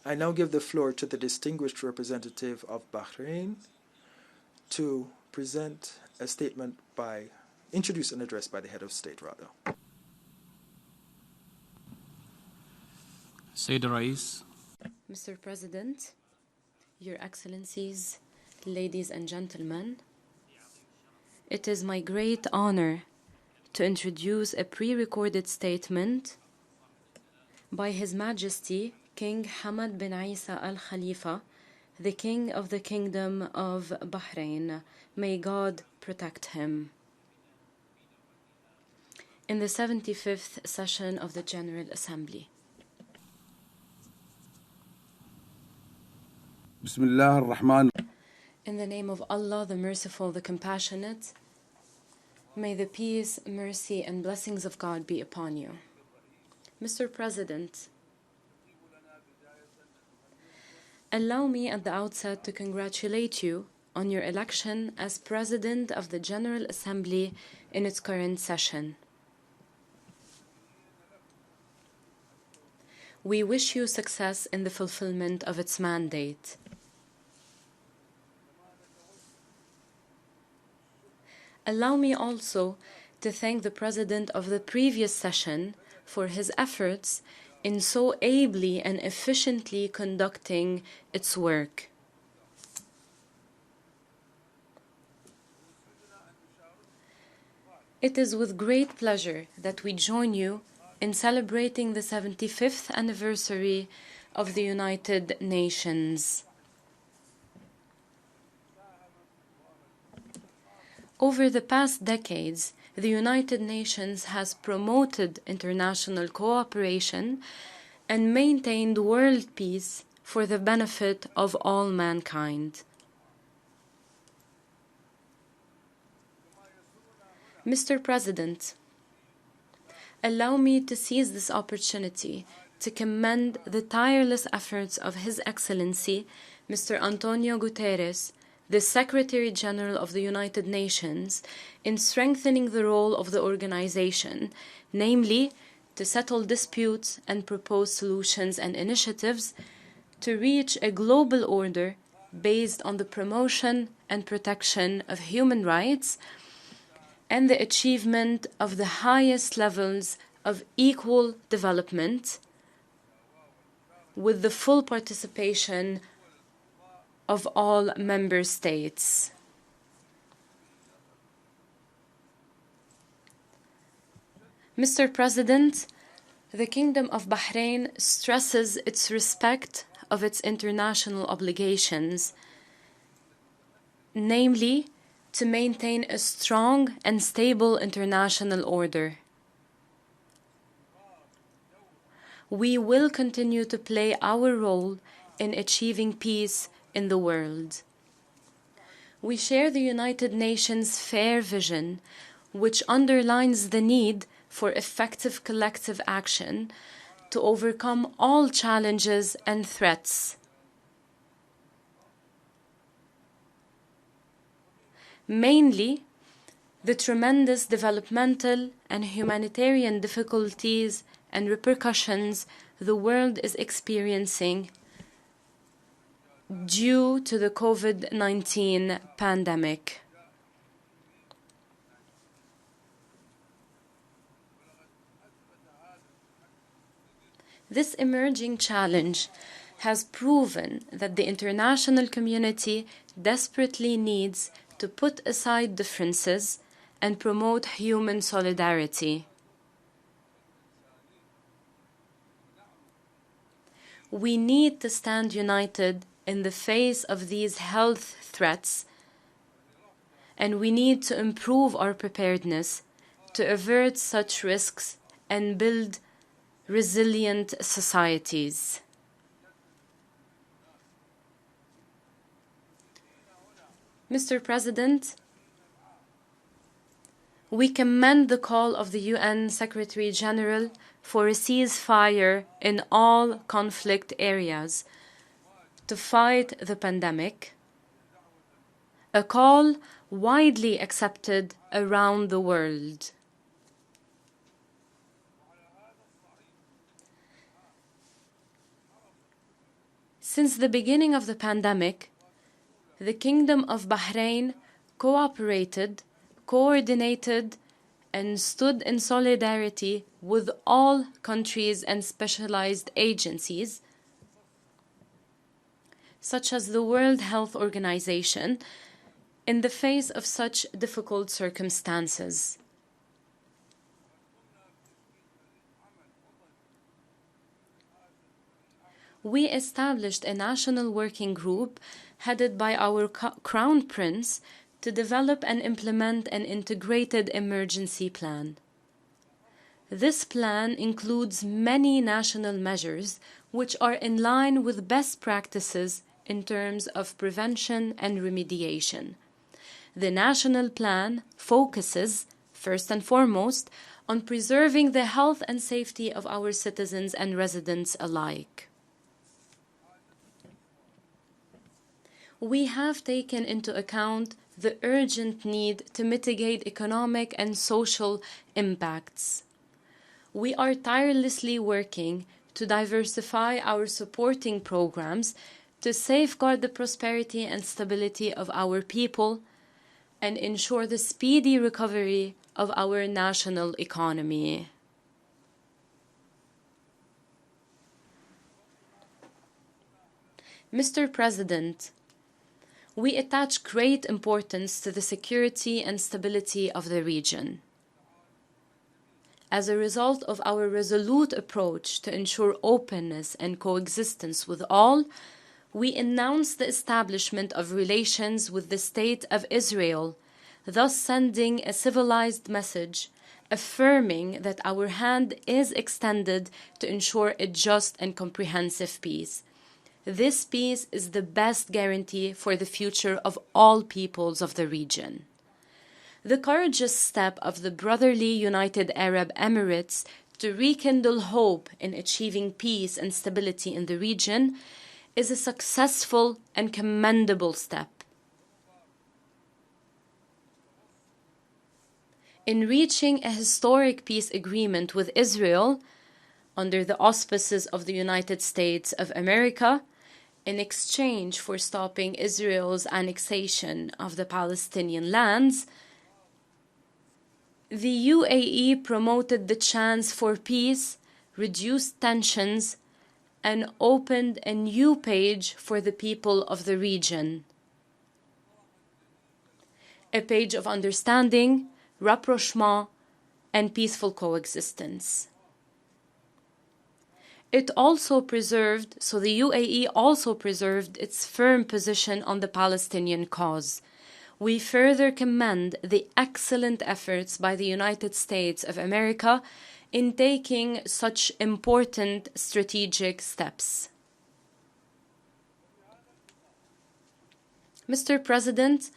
I now give the floor to the distinguished representative of Bahrain to present a statement introduce an address by the head of state, rather. Sayyid Rais. Mr. President, Your Excellencies, ladies and gentlemen, it is my great honor to introduce a pre-recorded statement by His Majesty King Hamad bin Isa Al Khalifa, the King of the Kingdom of Bahrain. May God protect him. In the 75th session of the General Assembly. Bismillah ar-Rahman. In the name of Allah, the Merciful, the Compassionate, may the peace, mercy, and blessings of God be upon you. Mr. President, allow me at the outset to congratulate you on your election as President of the General Assembly in its current session. We wish you success in the fulfillment of its mandate. Allow me also to thank the President of the previous session for his efforts in so ably and efficiently conducting its work. It is with great pleasure that we join you in celebrating the 75th anniversary of the United Nations. Over the past decades, the United Nations has promoted international cooperation and maintained world peace for the benefit of all mankind. Mr. President, allow me to seize this opportunity to commend the tireless efforts of His Excellency, Mr. Antonio Guterres, the Secretary General of the United Nations, in strengthening the role of the organization, namely to settle disputes and propose solutions and initiatives to reach a global order based on the promotion and protection of human rights and the achievement of the highest levels of equal development with the full participation of all member states. Mr. President, the Kingdom of Bahrain stresses its respect of its international obligations, namely to maintain a strong and stable international order. We will continue to play our role in achieving peace in the world. We share the United Nations' fair vision, which underlines the need for effective collective action to overcome all challenges and threats. Mainly, the tremendous developmental and humanitarian difficulties and repercussions the world is experiencing due to the COVID-19 pandemic. This emerging challenge has proven that the international community desperately needs to put aside differences and promote human solidarity. We need to stand united in the face of these health threats, and we need to improve our preparedness to avert such risks and build resilient societies. Mr. President, we commend the call of the UN Secretary General for a ceasefire in all conflict areas to fight the pandemic, a call widely accepted around the world. Since the beginning of the pandemic, the Kingdom of Bahrain cooperated, coordinated, and stood in solidarity with all countries and specialized agencies, such as the World Health Organization, in the face of such difficult circumstances. We established a national working group headed by our Crown Prince to develop and implement an integrated emergency plan. This plan includes many national measures which are in line with best practices in terms of prevention and remediation. The national plan focuses, first and foremost, on preserving the health and safety of our citizens and residents alike. We have taken into account the urgent need to mitigate economic and social impacts. We are tirelessly working to diversify our supporting programs to safeguard the prosperity and stability of our people and ensure the speedy recovery of our national economy. Mr. President, we attach great importance to the security and stability of the region. As a result of our resolute approach to ensure openness and coexistence with all, we announced the establishment of relations with the State of Israel, thus sending a civilized message affirming that our hand is extended to ensure a just and comprehensive peace. This peace is the best guarantee for the future of all peoples of the region. The courageous step of the brotherly United Arab Emirates to rekindle hope in achieving peace and stability in the region is a successful and commendable step. In reaching a historic peace agreement with Israel, under the auspices of the United States of America, in exchange for stopping Israel's annexation of the Palestinian lands, the UAE promoted the chance for peace, reduced tensions, and opened a new page for the people of the region. A page of understanding, rapprochement, and peaceful coexistence. The UAE also preserved its firm position on the Palestinian cause. We further commend the excellent efforts by the United States of America in taking such important strategic steps. Mr. President,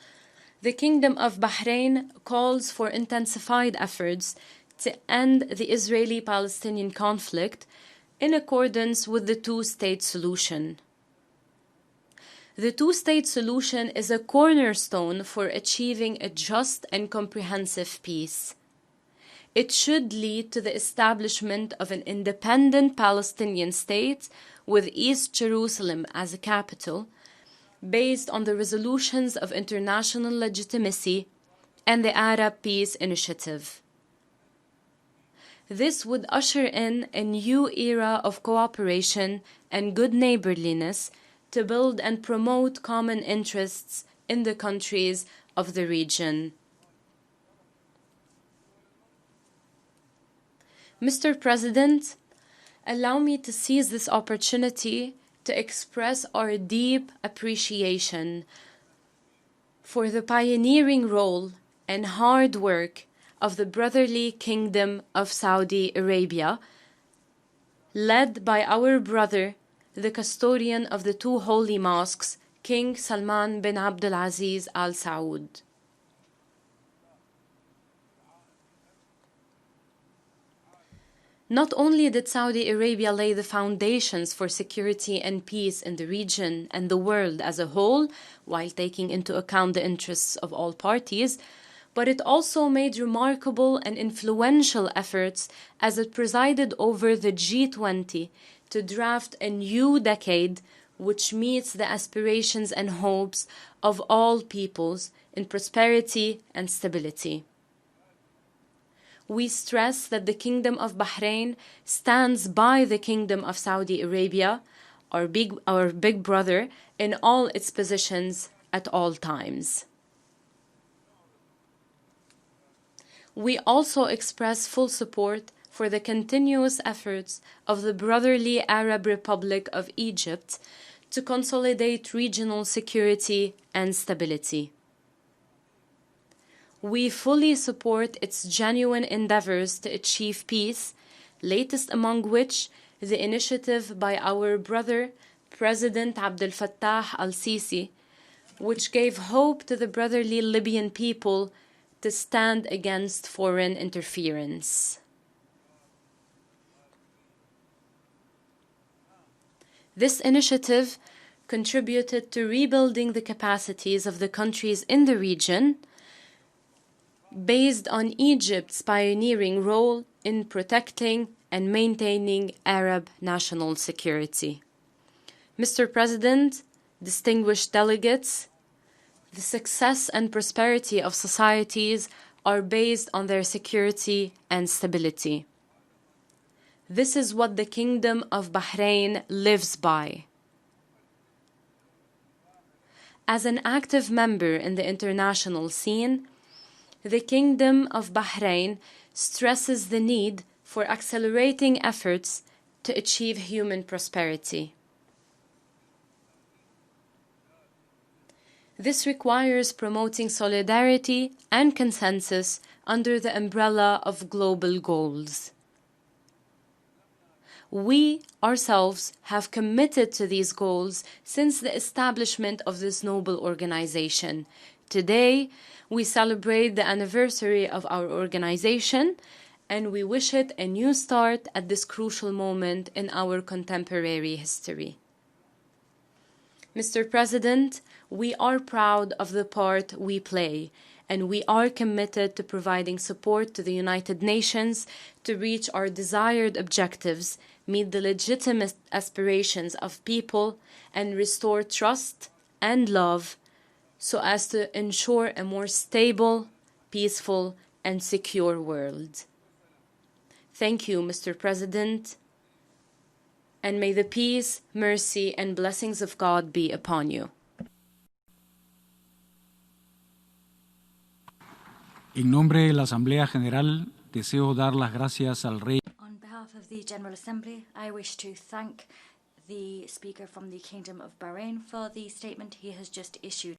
the Kingdom of Bahrain calls for intensified efforts to end the Israeli-Palestinian conflict in accordance with the two-state solution. The two-state solution is a cornerstone for achieving a just and comprehensive peace. It should lead to the establishment of an independent Palestinian state with East Jerusalem as a capital, based on the resolutions of international legitimacy and the Arab Peace Initiative. This would usher in a new era of cooperation and good neighborliness to build and promote common interests in the countries of the region. Mr. President, allow me to seize this opportunity to express our deep appreciation for the pioneering role and hard work of the brotherly Kingdom of Saudi Arabia, led by our brother, the custodian of the two holy mosques, King Salman bin Abdulaziz Al Saud. Not only did Saudi Arabia lay the foundations for security and peace in the region and the world as a whole, while taking into account the interests of all parties, but it also made remarkable and influential efforts as it presided over the G20 to draft a new decade which meets the aspirations and hopes of all peoples in prosperity and stability. We stress that the Kingdom of Bahrain stands by the Kingdom of Saudi Arabia, our big brother, in all its positions at all times. We also express full support for the continuous efforts of the brotherly Arab Republic of Egypt to consolidate regional security and stability. We fully support its genuine endeavors to achieve peace, latest among which the initiative by our brother, President Abdel Fattah al-Sisi, which gave hope to the brotherly Libyan people to stand against foreign interference. This initiative contributed to rebuilding the capacities of the countries in the region based on Egypt's pioneering role in protecting and maintaining Arab national security. Mr. President, distinguished delegates, the success and prosperity of societies are based on their security and stability. This is what the Kingdom of Bahrain lives by. As an active member in the international scene, the Kingdom of Bahrain stresses the need for accelerating efforts to achieve human prosperity. This requires promoting solidarity and consensus under the umbrella of global goals. We ourselves have committed to these goals since the establishment of this noble organization. Today, we celebrate the anniversary of our organization, and we wish it a new start at this crucial moment in our contemporary history. Mr. President, we are proud of the part we play, and we are committed to providing support to the United Nations to reach our desired objectives, meet the legitimate aspirations of people, and restore trust and love so as to ensure a more stable, peaceful, and secure world. Thank you, Mr. President, and may the peace, mercy, and blessings of God be upon you. En nombre de la Asamblea General, deseo dar las gracias al Rey. On behalf of the General Assembly, I wish to thank the Speaker from the Kingdom of Bahrain for the statement he has just issued.